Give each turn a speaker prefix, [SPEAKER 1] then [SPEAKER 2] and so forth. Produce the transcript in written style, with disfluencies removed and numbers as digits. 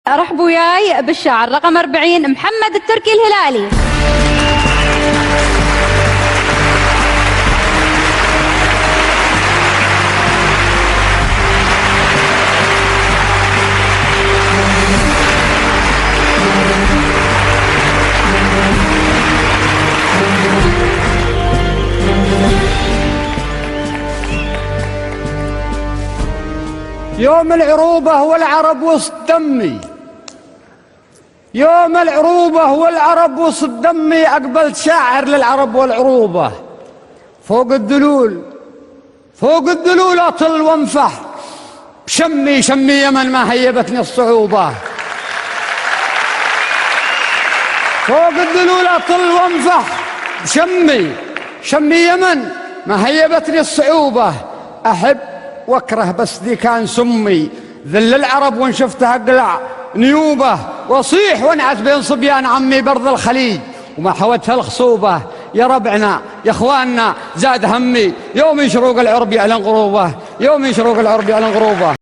[SPEAKER 1] رحبوا وياي بالشاعر رقم 40 محمد التركي الهلالي.
[SPEAKER 2] يوم العروبة والعرب وسط دمي، يوم العروبة والعرب وسط دمي، أقبلت شاعر للعرب والعروبة. فوق الدلول فوق الدلول أطل وانفح، بشمي شمي يمن ما هيبتني الصعوبة. فوق الدلول أطل وانفح، بشمي شمي يمن ما هيبتني الصعوبة. أحب واكره بس ذي كان سمي، ذل العرب وان شفتها اقلع نيوبه، واصيح وانعس بين صبيان عمي برض الخليج وما حوتها الخصوبه. يا ربعنا يا اخواننا زاد همي، يوم يشروق العرب يعلن غروبه، يوم يشروق العرب يعلن غروبه.